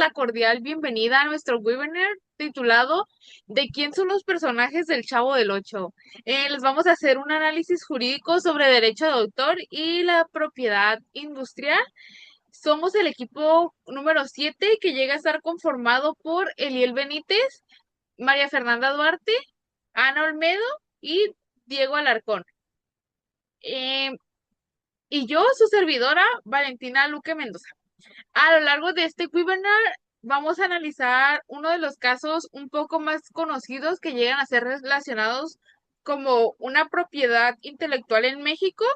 la cordial bienvenida a nuestro webinar titulado ¿De quién son los personajes del Chavo del Ocho? Les vamos a hacer un análisis jurídico sobre derecho de autor y la propiedad industrial. Somos el equipo número 7 que llega a estar conformado por Eliel Benítez, María Fernanda Duarte, Ana Olmedo y Diego Alarcón. Eh, y yo, su servidora, Valentina Luque Mendoza. A lo largo de este webinar vamos a analizar uno de los casos un poco más conocidos que llegan a ser relacionados como una propiedad intelectual en México.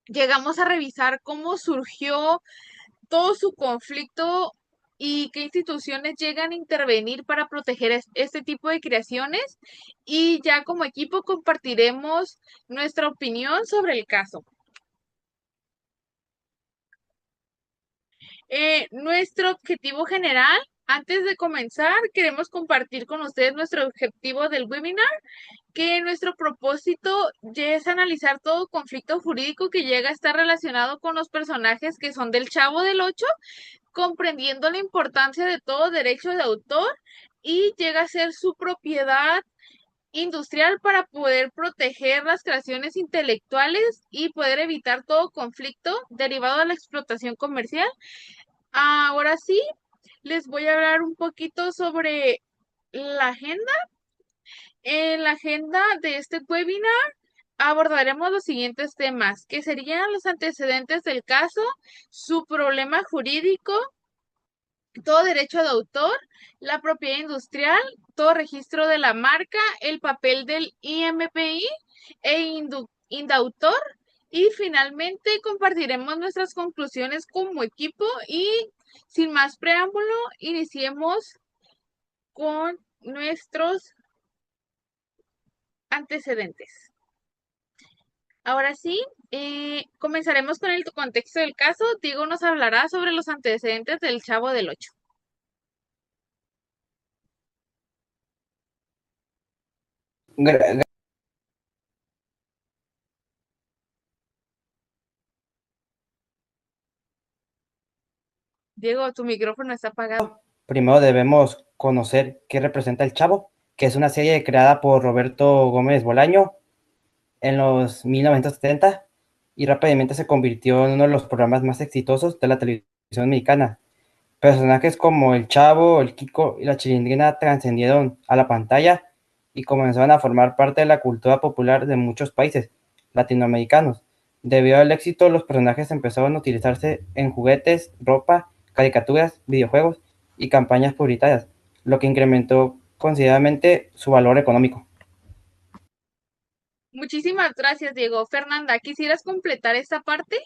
Llegamos a revisar cómo surgió todo su conflicto y qué instituciones llegan a intervenir para proteger este tipo de creaciones. Y ya como equipo compartiremos nuestra opinión sobre el caso. Nuestro objetivo general, antes de comenzar, queremos compartir con ustedes nuestro objetivo del webinar, que nuestro propósito ya es analizar todo conflicto jurídico que llega a estar relacionado con los personajes que son del Chavo del Ocho, comprendiendo la importancia de todo derecho de autor y llega a ser su propiedad industrial para poder proteger las creaciones intelectuales y poder evitar todo conflicto derivado de la explotación comercial. Ahora sí, les voy a hablar un poquito sobre la agenda. En la agenda de este webinar abordaremos los siguientes temas, que serían los antecedentes del caso, su problema jurídico, todo derecho de autor, la propiedad industrial, todo registro de la marca, el papel del IMPI e indautor. Y finalmente compartiremos nuestras conclusiones como equipo y sin más preámbulo, iniciemos con nuestros antecedentes. Ahora sí, comenzaremos con el contexto del caso. Diego nos hablará sobre los antecedentes del Chavo del Ocho. Gra- Diego, tu micrófono está apagado. Primero debemos conocer qué representa El Chavo, que es una serie creada por Roberto Gómez Bolaño en los 1970 y rápidamente se convirtió en uno de los programas más exitosos de la televisión mexicana. Personajes como El Chavo, el Kiko y la Chilindrina trascendieron a la pantalla y comenzaron a formar parte de la cultura popular de muchos países latinoamericanos. Debido al éxito, los personajes empezaron a utilizarse en juguetes, ropa, caricaturas, videojuegos y campañas publicitarias, lo que incrementó considerablemente su valor económico. Muchísimas gracias, Diego. Fernanda, ¿quisieras completar esta parte?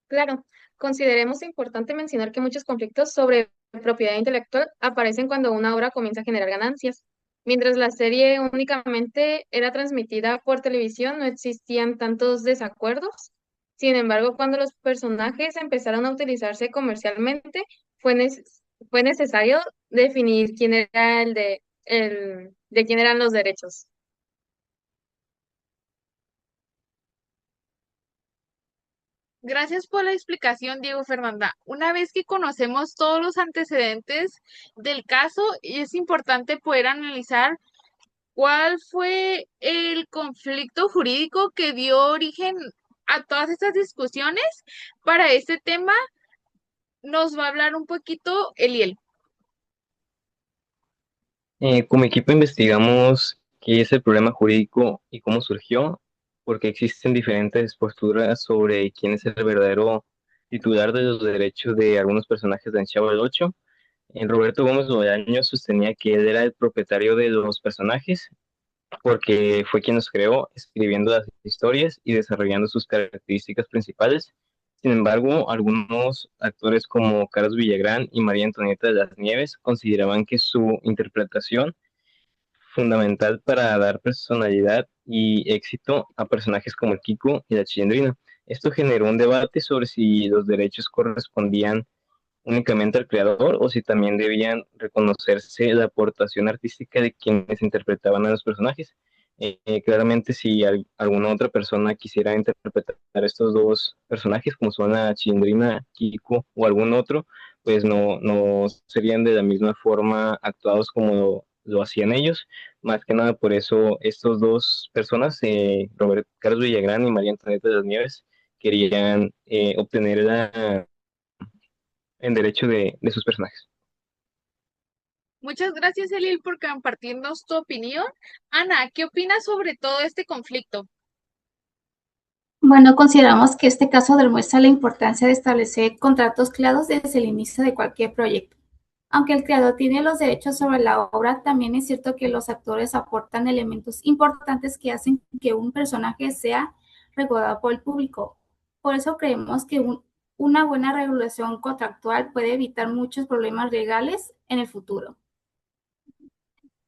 Claro, consideremos importante mencionar que muchos conflictos sobre propiedad intelectual aparecen cuando una obra comienza a generar ganancias. Mientras la serie únicamente era transmitida por televisión, no existían tantos desacuerdos. Sin embargo, cuando los personajes empezaron a utilizarse comercialmente, fue necesario definir quién era de quién eran los derechos. Gracias por la explicación, Diego. Fernanda. Una vez que conocemos todos los antecedentes del caso, es importante poder analizar cuál fue el conflicto jurídico que dio origen a todas estas discusiones. Para este tema nos va a hablar un poquito Eliel. Como equipo investigamos qué es el problema jurídico y cómo surgió, porque existen diferentes posturas sobre quién es el verdadero titular de los derechos de algunos personajes de Chavo del Ocho. Roberto Gómez Bolaño sostenía que él era el propietario de los personajes porque fue quien los creó, escribiendo las historias y desarrollando sus características principales. Sin embargo, algunos actores como Carlos Villagrán y María Antonieta de las Nieves consideraban que su interpretación fundamental para dar personalidad y éxito a personajes como el Kiko y la Chilindrina. Esto generó un debate sobre si los derechos correspondían únicamente al creador o si también debían reconocerse la aportación artística de quienes interpretaban a los personajes. Claramente, si alguna otra persona quisiera interpretar estos dos personajes, como son la Chilindrina, Kiko o algún otro, pues no serían de la misma forma actuados como lo hacían ellos. Más que nada por eso, estos dos personas, Robert Carlos Villagrán y María Antonieta de las Nieves, querían obtener el derecho de sus personajes. Muchas gracias, Eliel, por compartirnos tu opinión. Ana, ¿qué opinas sobre todo este conflicto? Bueno, consideramos que este caso demuestra la importancia de establecer contratos claros desde el inicio de cualquier proyecto. Aunque el creador tiene los derechos sobre la obra, también es cierto que los actores aportan elementos importantes que hacen que un personaje sea recordado por el público. Por eso creemos que una buena regulación contractual puede evitar muchos problemas legales en el futuro.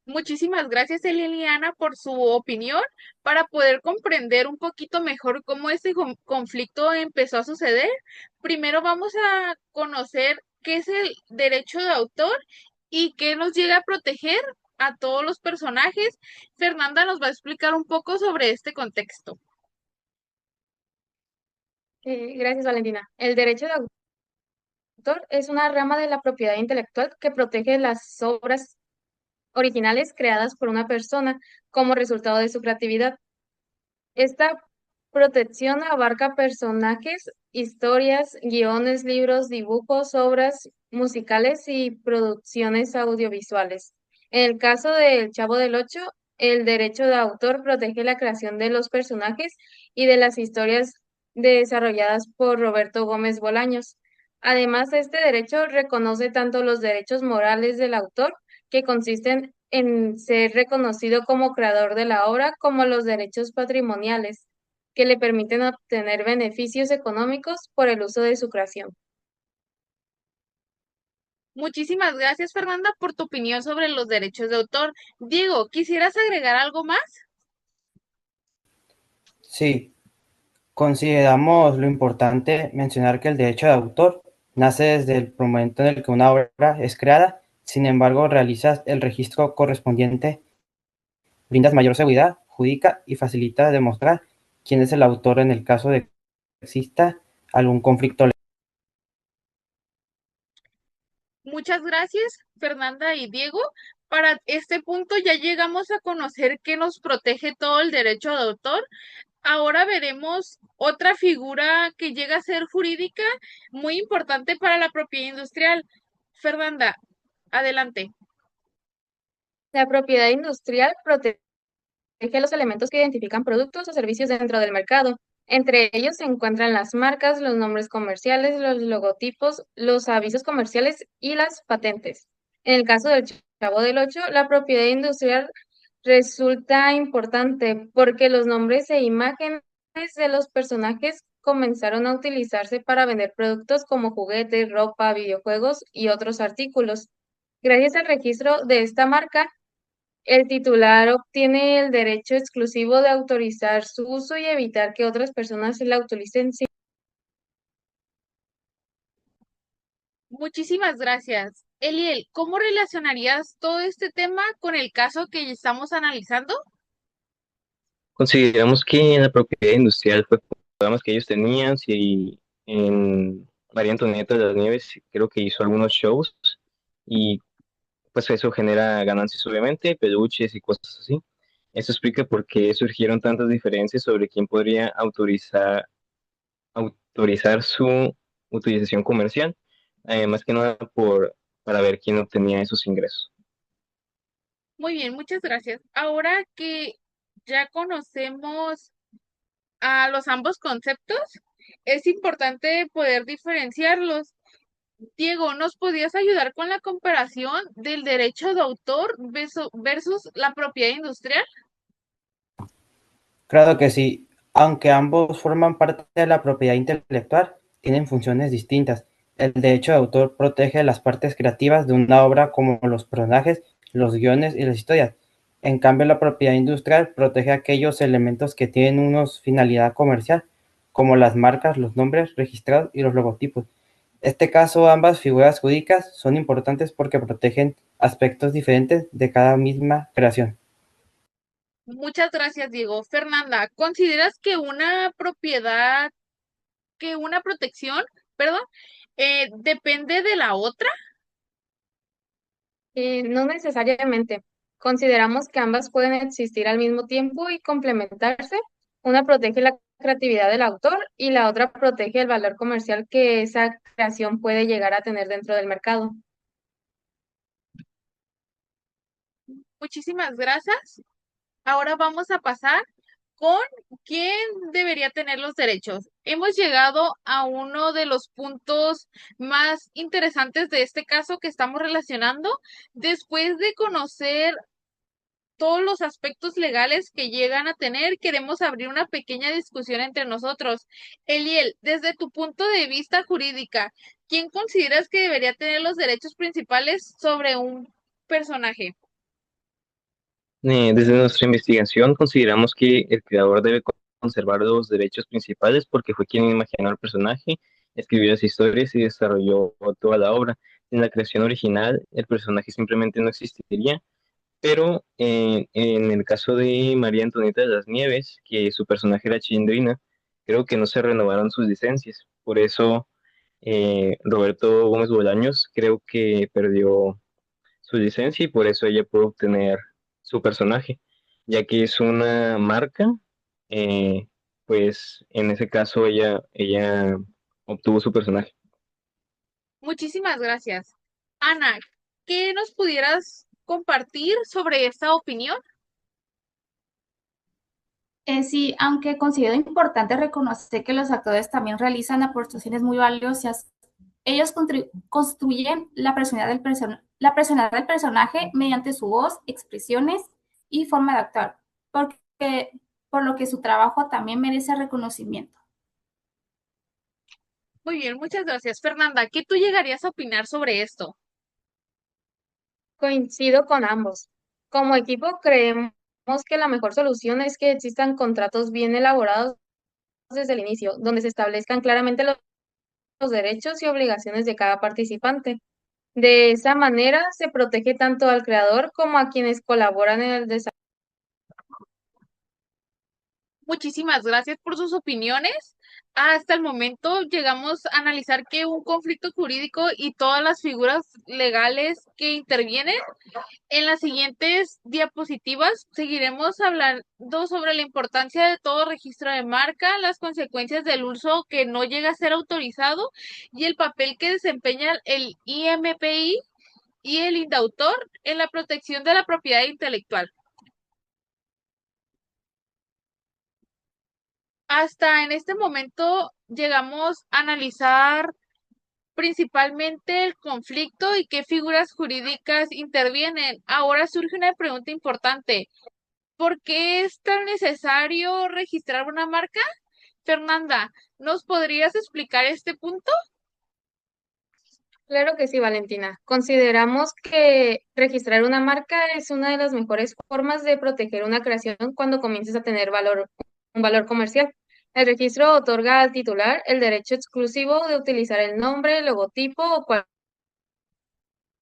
Muchísimas gracias, Eliel y Ana, por su opinión para poder comprender un poquito mejor cómo este conflicto empezó a suceder. Primero vamos a conocer qué es el derecho de autor y qué nos llega a proteger a todos los personajes. Fernanda nos va a explicar un poco sobre este contexto. Gracias, Valentina. El derecho de autor es una rama de la propiedad intelectual que protege las obras originales creadas por una persona como resultado de su creatividad. Esta protección abarca personajes, historias, guiones, libros, dibujos, obras musicales y producciones audiovisuales. En el caso del Chavo del Ocho, el derecho de autor protege la creación de los personajes y de las historias desarrolladas por Roberto Gómez Bolaños. Además, este derecho reconoce tanto los derechos morales del autor, que consisten en ser reconocido como creador de la obra, como los derechos patrimoniales, que le permiten obtener beneficios económicos por el uso de su creación. Muchísimas gracias, Fernanda, por tu opinión sobre los derechos de autor. Diego, ¿quisieras agregar algo más? Sí, consideramos lo importante mencionar que el derecho de autor nace desde el momento en el que una obra es creada. Sin embargo, realizas el registro correspondiente, brindas mayor seguridad jurídica y facilita demostrar quién es el autor en el caso de que exista algún conflicto legal. Muchas gracias, Fernanda y Diego. Para este punto ya llegamos a conocer que nos protege todo el derecho de autor. Ahora veremos otra figura que llega a ser jurídica muy importante para la propiedad industrial. Fernanda, adelante. La propiedad industrial protege los elementos que identifican productos o servicios dentro del mercado. Entre ellos se encuentran las marcas, los nombres comerciales, los logotipos, los avisos comerciales y las patentes. En el caso del Chavo del Ocho, la propiedad industrial resulta importante porque los nombres e imágenes de los personajes comenzaron a utilizarse para vender productos como juguetes, ropa, videojuegos y otros artículos. Gracias al registro de esta marca, el titular obtiene el derecho exclusivo de autorizar su uso y evitar que otras personas la utilicen sin. Muchísimas gracias. Eliel, ¿cómo relacionarías todo este tema con el caso que estamos analizando? Consideramos que la propiedad industrial fue programas que ellos tenían, si en María Antonieta de las Nieves creo que hizo algunos shows y pues eso genera ganancias obviamente, peluches y cosas así. Eso explica por qué surgieron tantas diferencias sobre quién podría autorizar su utilización comercial, más que nada para ver quién obtenía esos ingresos. Muy bien, muchas gracias. Ahora que ya conocemos a los ambos conceptos, es importante poder diferenciarlos. Diego, ¿nos podías ayudar con la comparación del derecho de autor versus la propiedad industrial? Claro que sí, aunque ambos forman parte de la propiedad intelectual, tienen funciones distintas. El derecho de autor protege las partes creativas de una obra como los personajes, los guiones y las historias. En cambio, la propiedad industrial protege aquellos elementos que tienen una finalidad comercial, como las marcas, los nombres registrados y los logotipos. En este caso, ambas figuras jurídicas son importantes porque protegen aspectos diferentes de cada misma creación. Muchas gracias, Diego. Fernanda, ¿consideras que una propiedad, que una protección, perdón, depende de la otra? No necesariamente. Consideramos que ambas pueden existir al mismo tiempo y complementarse. Una protege la creatividad del autor y la otra protege el valor comercial que esa creación puede llegar a tener dentro del mercado. Muchísimas gracias. Ahora vamos a pasar con quién debería tener los derechos. Hemos llegado a uno de los puntos más interesantes de este caso que estamos relacionando. Después de conocer todos los aspectos legales que llegan a tener, queremos abrir una pequeña discusión entre nosotros. Eliel, desde tu punto de vista jurídica, ¿quién consideras que debería tener los derechos principales sobre un personaje? Desde nuestra investigación consideramos que el creador debe conservar los derechos principales porque fue quien imaginó el personaje, escribió las historias y desarrolló toda la obra. En la creación original, el personaje simplemente no existiría, pero en el caso de María Antonieta de las Nieves, que su personaje era Chilindrina, creo que no se renovaron sus licencias. Por eso, Roberto Gómez Bolaños creo que perdió su licencia y por eso ella puede obtener su personaje, ya que es una marca, eh, pues en ese caso ella obtuvo su personaje. Muchísimas gracias. Ana, ¿qué nos pudieras compartir sobre esta opinión? Sí, aunque considero importante reconocer que los actores también realizan aportaciones muy valiosas, ellos construyen la personalidad del personaje mediante su voz, expresiones y forma de actuar, porque, por lo que su trabajo también merece reconocimiento. Muy bien, muchas gracias. Fernanda, ¿qué tú llegarías a opinar sobre esto? Coincido con ambos. Como equipo, creemos que la mejor solución es que existan contratos bien elaborados desde el inicio, donde se establezcan claramente los derechos y obligaciones de cada participante. De esa manera se protege tanto al creador como a quienes colaboran en el desarrollo. Muchísimas gracias por sus opiniones. Hasta el momento llegamos a analizar que un conflicto jurídico y todas las figuras legales que intervienen. En las siguientes diapositivas seguiremos hablando sobre la importancia de todo registro de marca, las consecuencias del uso que no llega a ser autorizado y el papel que desempeña el IMPI y el indautor en la protección de la propiedad intelectual. Hasta en este momento llegamos a analizar principalmente el conflicto y qué figuras jurídicas intervienen. Ahora surge una pregunta importante. ¿Por qué es tan necesario registrar una marca? Fernanda, ¿nos podrías explicar este punto? Claro que sí, Valentina. Consideramos que registrar una marca es una de las mejores formas de proteger una creación cuando comiences a tener un valor comercial. El registro otorga al titular el derecho exclusivo de utilizar el nombre, el logotipo o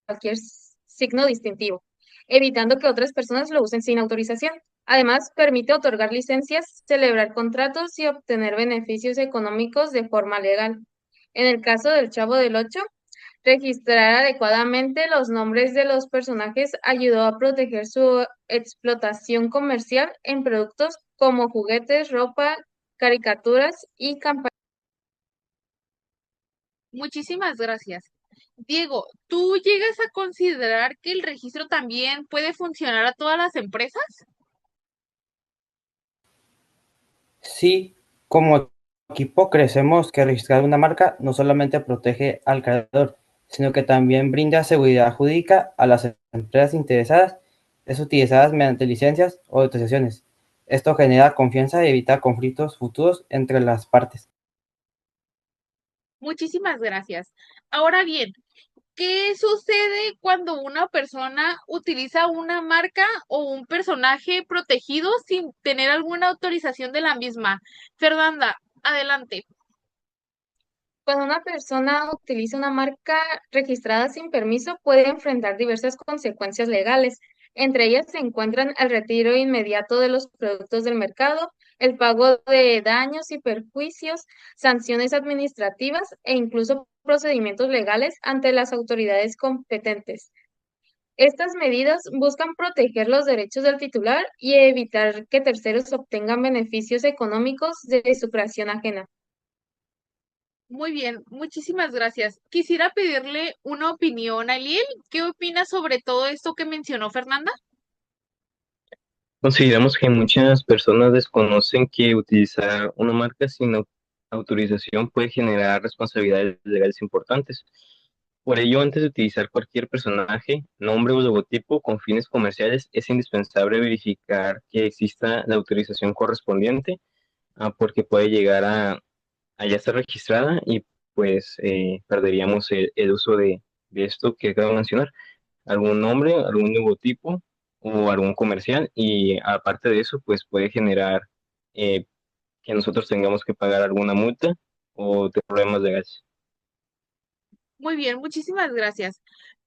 cualquier signo distintivo, evitando que otras personas lo usen sin autorización. Además, permite otorgar licencias, celebrar contratos y obtener beneficios económicos de forma legal. En el caso del Chavo del Ocho, registrar adecuadamente los nombres de los personajes ayudó a proteger su explotación comercial en productos como juguetes, ropa, caricaturas y campañas. Muchísimas gracias. Diego, ¿tú llegas a considerar que el registro también puede funcionar a todas las empresas? Sí, como equipo crecemos que registrar una marca no solamente protege al creador, sino que también brinda seguridad jurídica a las empresas interesadas, es utilizadas mediante licencias o autorizaciones. Esto genera confianza y evita conflictos futuros entre las partes. Muchísimas gracias. Ahora bien, ¿qué sucede cuando una persona utiliza una marca o un personaje protegido sin tener alguna autorización de la misma? Fernanda, adelante. Cuando una persona utiliza una marca registrada sin permiso, puede enfrentar diversas consecuencias legales. Entre ellas se encuentran el retiro inmediato de los productos del mercado, el pago de daños y perjuicios, sanciones administrativas e incluso procedimientos legales ante las autoridades competentes. Estas medidas buscan proteger los derechos del titular y evitar que terceros obtengan beneficios económicos de su creación ajena. Muy bien, muchísimas gracias. Quisiera pedirle una opinión a Eliel. ¿Qué opina sobre todo esto que mencionó Fernanda? Consideramos que muchas personas desconocen que utilizar una marca sin autorización puede generar responsabilidades legales importantes. Por ello, antes de utilizar cualquier personaje, nombre o logotipo con fines comerciales, es indispensable verificar que exista la autorización correspondiente, porque puede llegar a ya estar registrada y pues perderíamos el uso de esto que acabo de mencionar, algún nombre, algún logotipo o algún comercial, y aparte de eso pues puede generar eh, que nosotros tengamos que pagar alguna multa o problemas legales. Muy bien, muchísimas gracias.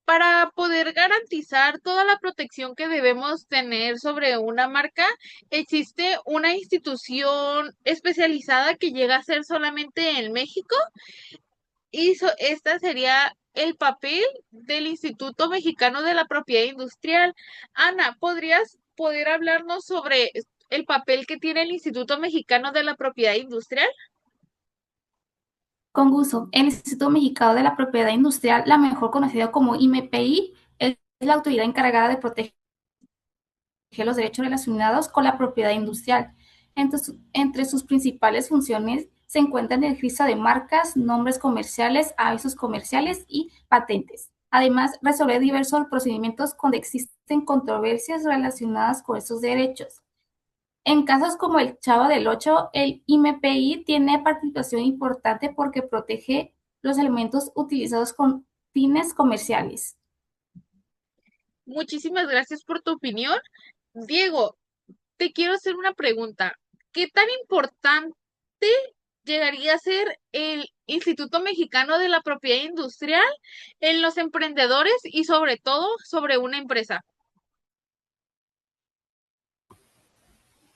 Para poder garantizar toda la protección que debemos tener sobre una marca, existe una institución especializada que llega a ser solamente en México y esta sería el papel del Instituto Mexicano de la Propiedad Industrial. Ana, ¿podrías poder hablarnos sobre el papel que tiene el Instituto Mexicano de la Propiedad Industrial? Con gusto, el Instituto Mexicano de la Propiedad Industrial, la mejor conocido como IMPI, es la autoridad encargada de proteger los derechos relacionados con la propiedad industrial. Entre sus principales funciones se encuentran el registro de marcas, nombres comerciales, avisos comerciales y patentes. Además, resolver diversos procedimientos cuando existen controversias relacionadas con estos derechos. En casos como el Chavo del Ocho, el IMPI tiene participación importante porque protege los elementos utilizados con fines comerciales. Muchísimas gracias por tu opinión. Diego, te quiero hacer una pregunta. ¿Qué tan importante llegaría a ser el Instituto Mexicano de la Propiedad Industrial en los emprendedores y sobre todo sobre una empresa?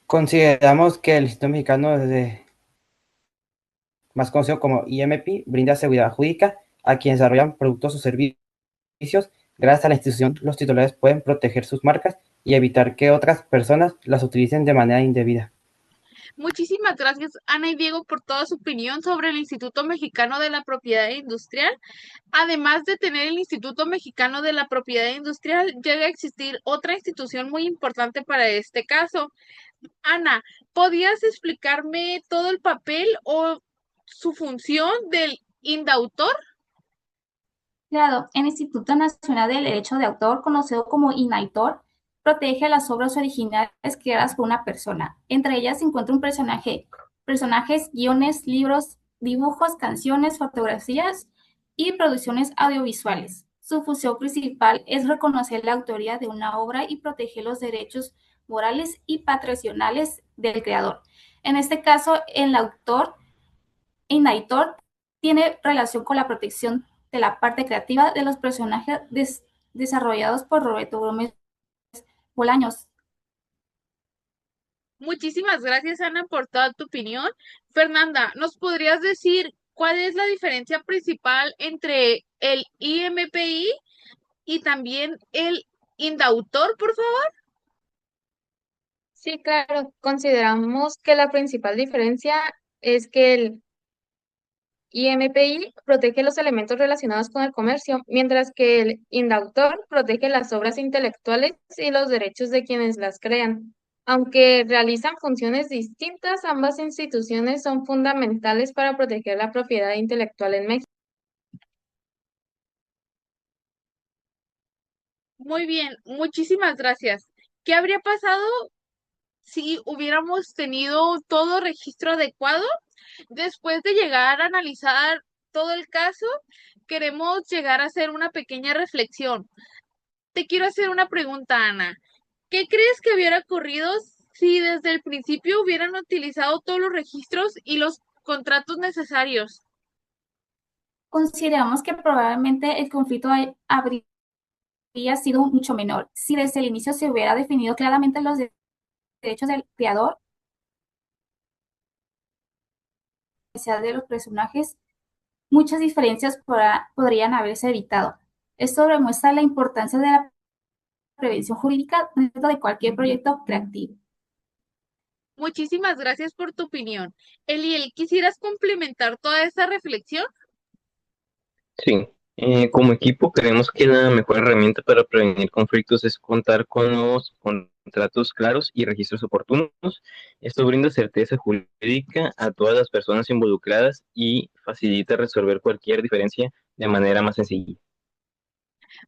Consideramos que el Instituto Mexicano, más conocido como IMP, brinda seguridad jurídica a quienes desarrollan productos o servicios. Gracias a la institución, los titulares pueden proteger sus marcas y evitar que otras personas las utilicen de manera indebida. Muchísimas gracias, Ana y Diego, por toda su opinión sobre el Instituto Mexicano de la Propiedad Industrial. Además de tener el Instituto Mexicano de la Propiedad Industrial, llega a existir otra institución muy importante para este caso. Ana, ¿podías explicarme todo el papel o su función del indautor? Claro, el Instituto Nacional del Derecho de Autor, conocido como INAITOR, protege las obras originales creadas por una persona. Entre ellas se encuentra un personajes, guiones, libros, dibujos, canciones, fotografías y producciones audiovisuales. Su función principal es reconocer la autoría de una obra y proteger los derechos morales y patricionales del creador. En este caso, el autor INAITOR tiene relación con la protección de la parte creativa de los personajes desarrollados por Roberto Gómez Bolaños. Muchísimas gracias, Ana, por toda tu opinión. Fernanda, ¿nos podrías decir cuál es la diferencia principal entre el IMPI y también el indautor, por favor? Sí, claro, consideramos que la principal diferencia es que el IMPI protege los elementos relacionados con el comercio, mientras que el indautor protege las obras intelectuales y los derechos de quienes las crean. Aunque realizan funciones distintas, ambas instituciones son fundamentales para proteger la propiedad intelectual en México. Muy bien, muchísimas gracias. ¿Qué habría pasado si hubiéramos tenido todo registro adecuado? Después de llegar a analizar todo el caso, queremos llegar a hacer una pequeña reflexión. Te quiero hacer una pregunta, Ana. ¿Qué crees que hubiera ocurrido si desde el principio hubieran utilizado todos los registros y los contratos necesarios? Consideramos que probablemente el conflicto habría habría sido mucho menor. Si desde el inicio se hubiera definido claramente los derechos del creador, de los personajes, muchas diferencias podrían haberse evitado. Esto demuestra la importancia de la prevención jurídica dentro de cualquier proyecto creativo. Muchísimas gracias por tu opinión. Eliel, ¿quisieras complementar toda esta reflexión? Sí, como equipo creemos que la mejor herramienta para prevenir conflictos es contar con los contratos claros y registros oportunos. Esto brinda certeza jurídica a todas las personas involucradas y facilita resolver cualquier diferencia de manera más sencilla.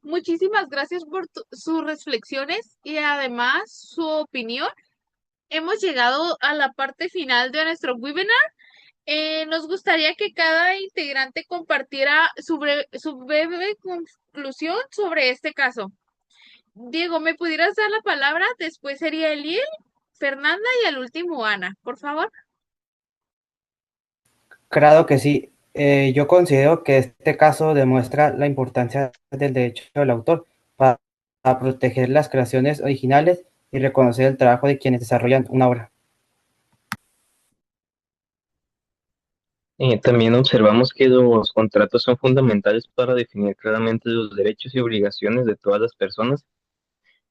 Muchísimas gracias por sus reflexiones y además su opinión. Hemos llegado a la parte final de nuestro webinar. Nos gustaría que cada integrante compartiera su breve conclusión sobre este caso. Diego, ¿me pudieras dar la palabra? Después sería Eliel, Fernanda y al último Ana, por favor. Claro que sí. Yo considero que este caso demuestra la importancia del derecho del autor para proteger las creaciones originales y reconocer el trabajo de quienes desarrollan una obra. También observamos que los contratos son fundamentales para definir claramente los derechos y obligaciones de todas las personas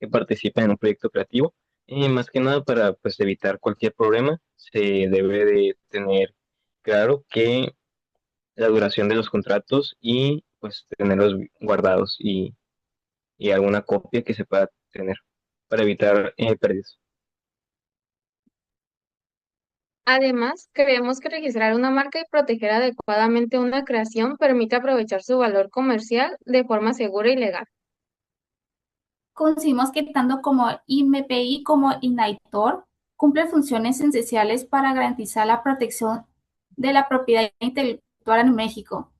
que participan en un proyecto creativo. Más que nada para pues, evitar cualquier problema, se debe de tener claro que la duración de los contratos y pues tenerlos guardados y alguna copia que se pueda tener para evitar pérdidas. Además, creemos que registrar una marca y proteger adecuadamente una creación permite aprovechar su valor comercial de forma segura y legal. Conocimos que tanto como IMPI como INAITOR cumplen funciones esenciales para garantizar la protección de la propiedad intelectual en México.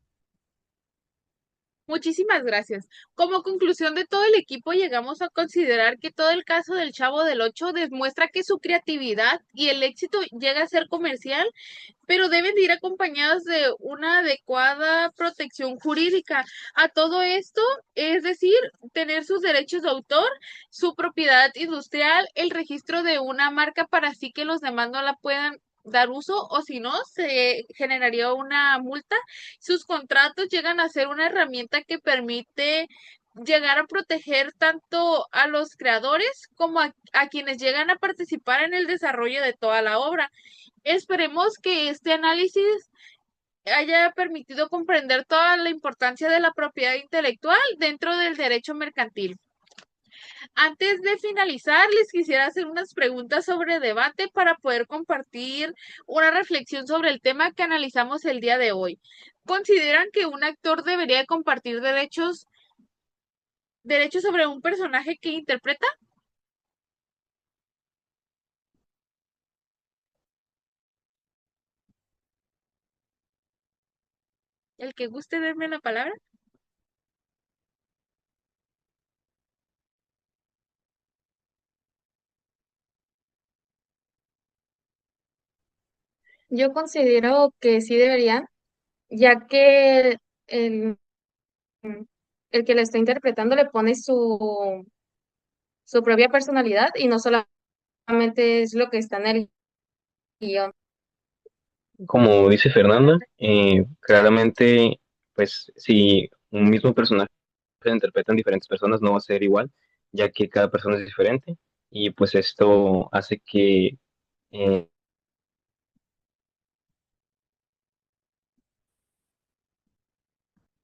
Muchísimas gracias. Como conclusión de todo el equipo, llegamos a considerar que todo el caso del Chavo del Ocho demuestra que su creatividad y el éxito llega a ser comercial, pero deben de ir acompañados de una adecuada protección jurídica. A todo esto, es decir, tener sus derechos de autor, su propiedad industrial, el registro de una marca para así que los demás no la puedan dar uso o si no, se generaría una multa. Sus contratos llegan a ser una herramienta que permite llegar a proteger tanto a los creadores como a quienes llegan a participar en el desarrollo de toda la obra. Esperemos que este análisis haya permitido comprender toda la importancia de la propiedad intelectual dentro del derecho mercantil. Antes de finalizar, les quisiera hacer unas preguntas sobre debate para poder compartir una reflexión sobre el tema que analizamos el día de hoy. ¿Consideran que un actor debería compartir derechos sobre un personaje que interpreta? El que guste darme la palabra. Yo considero que sí deberían, ya que el, el que lo está interpretando le pone su propia personalidad y no solamente es lo que está en el guión. Como dice Fernanda, claramente, pues si un mismo personaje se interpreta en diferentes personas no va a ser igual, ya que cada persona es diferente y pues esto hace que eh,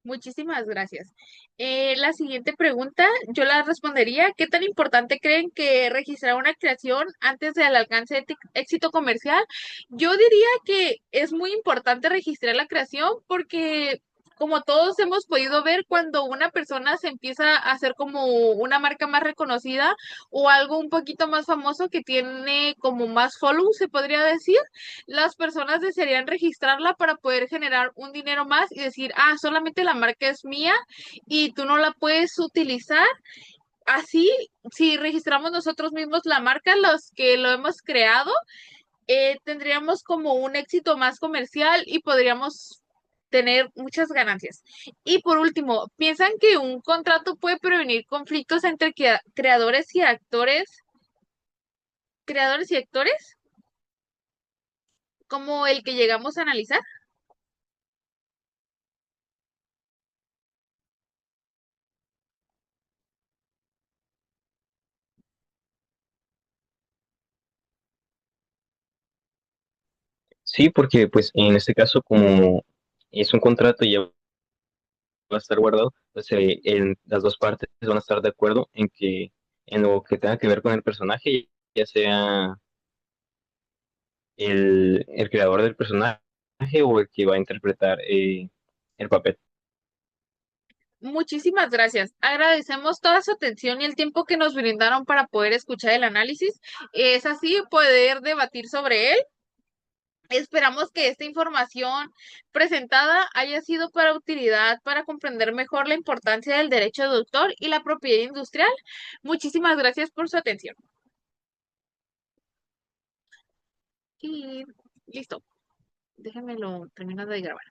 Muchísimas gracias. La siguiente pregunta, yo la respondería, ¿qué tan importante creen que registrar una creación antes del alcance de éxito comercial? Yo diría que es muy importante registrar la creación porque como todos hemos podido ver, cuando una persona se empieza a hacer como una marca más reconocida o algo un poquito más famoso que tiene como más follow, se podría decir, las personas desearían registrarla para poder generar un dinero más y decir, ah, solamente la marca es mía y tú no la puedes utilizar. Así, si registramos nosotros mismos la marca, los que lo hemos creado, tendríamos como un éxito más comercial y podríamos tener muchas ganancias. Y por último, ¿piensan que un contrato puede prevenir conflictos entre creadores y actores, como el que llegamos a analizar? Sí, porque pues en este caso como es un contrato y ya va a estar guardado, pues las dos partes van a estar de acuerdo en que en lo que tenga que ver con el personaje, ya sea el creador del personaje o el que va a interpretar el papel. Muchísimas gracias. Agradecemos toda su atención y el tiempo que nos brindaron para poder escuchar el análisis. Es así poder debatir sobre él. Esperamos que esta información presentada haya sido para utilidad para comprender mejor la importancia del derecho de autor y la propiedad industrial. Muchísimas gracias por su atención. Y listo. Déjenme lo termino de grabar.